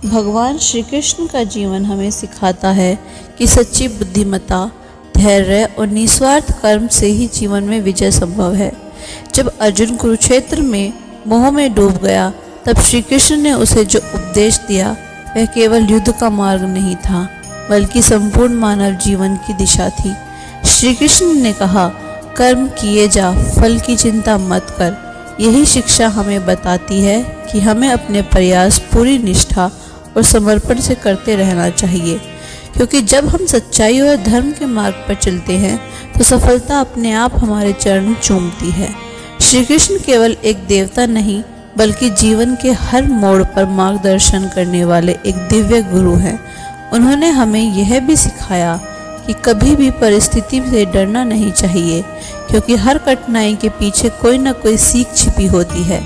भगवान श्री कृष्ण का जीवन हमें सिखाता है कि सच्ची बुद्धिमत्ता, धैर्य और निस्वार्थ कर्म से ही जीवन में विजय संभव है। जब अर्जुन कुरुक्षेत्र में मोह में डूब गया, तब श्री कृष्ण ने उसे जो उपदेश दिया वह केवल युद्ध का मार्ग नहीं था, बल्कि संपूर्ण मानव जीवन की दिशा थी। श्री कृष्ण ने कहा, कर्म किए जा, फल की चिंता मत कर। यही शिक्षा हमें बताती है कि हमें अपने प्रयास पूरी निष्ठा और समर्पण से करते रहना चाहिए, क्योंकि जब हम सच्चाई और धर्म के मार्ग पर चलते हैं तो सफलता अपने आप हमारे चरण चूमती है। श्री कृष्ण केवल एक देवता नहीं, बल्कि जीवन के हर मोड़ पर मार्गदर्शन करने वाले एक दिव्य गुरु हैं। उन्होंने हमें यह भी सिखाया कि कभी भी परिस्थिति से डरना नहीं चाहिए, क्योंकि हर कठिनाई के पीछे कोई न कोई सीख छिपी होती है।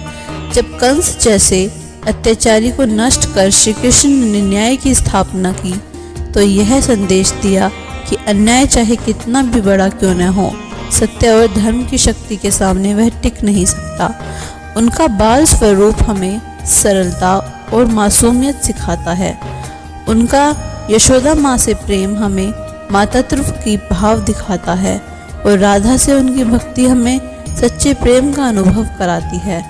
जब कंस जैसे अत्याचारी को नष्ट कर श्री कृष्ण ने न्याय की स्थापना की, तो यह संदेश दिया कि अन्याय चाहे कितना भी बड़ा क्यों न हो, सत्य और धर्म की शक्ति के सामने वह टिक नहीं सकता। उनका बाल स्वरूप हमें सरलता और मासूमियत सिखाता है। उनका यशोदा माँ से प्रेम हमें मातृत्व की भाव दिखाता है, और राधा से उनकी भक्ति हमें सच्चे प्रेम का अनुभव कराती है।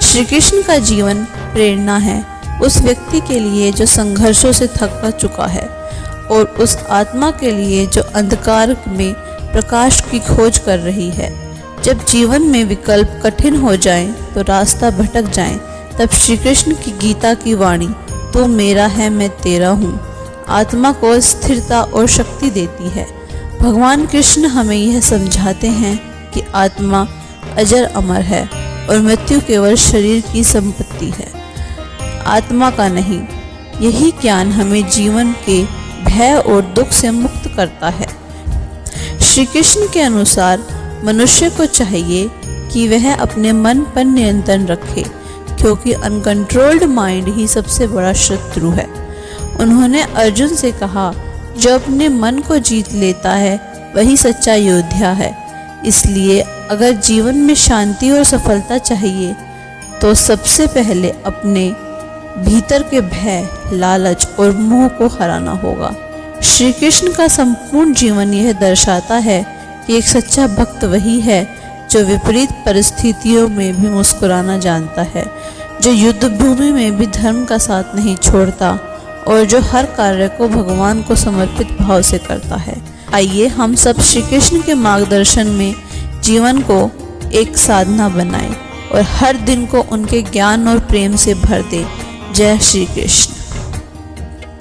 श्री कृष्ण का जीवन प्रेरणा है उस व्यक्ति के लिए जो संघर्षों से थक चुका है, और उस आत्मा के लिए जो अंधकार में प्रकाश की खोज कर रही है। जब जीवन में विकल्प कठिन हो जाएं, तो रास्ता भटक जाएं, तब श्री कृष्ण की गीता की वाणी, तू मेरा है मैं तेरा हूँ, आत्मा को स्थिरता और शक्ति देती है। भगवान कृष्ण हमें यह समझाते हैं कि आत्मा अजर अमर है और मृत्यु केवल शरीर की संपत्ति है, आत्मा का नहीं। यही ज्ञान हमें जीवन के भय और दुख से मुक्त करता है। श्री कृष्ण के अनुसार मनुष्य को चाहिए कि वह अपने मन पर नियंत्रण रखे, क्योंकि अनकंट्रोल्ड माइंड ही सबसे बड़ा शत्रु है। उन्होंने अर्जुन से कहा, जो अपने मन को जीत लेता है वही सच्चा योद्धा है। इसलिए अगर जीवन में शांति और सफलता चाहिए, तो सबसे पहले अपने भीतर के भय, लालच और मोह को हराना होगा। श्री कृष्ण का संपूर्ण जीवन यह दर्शाता है कि एक सच्चा भक्त वही है जो विपरीत परिस्थितियों में भी मुस्कुराना जानता है, जो युद्ध भूमि में भी धर्म का साथ नहीं छोड़ता, और जो हर कार्य को भगवान को समर्पित भाव से करता है। आइए हम सब श्री कृष्ण के मार्गदर्शन में जीवन को एक साधना बनाएं और हर दिन को उनके ज्ञान और प्रेम से भर दें। जय श्री कृष्ण।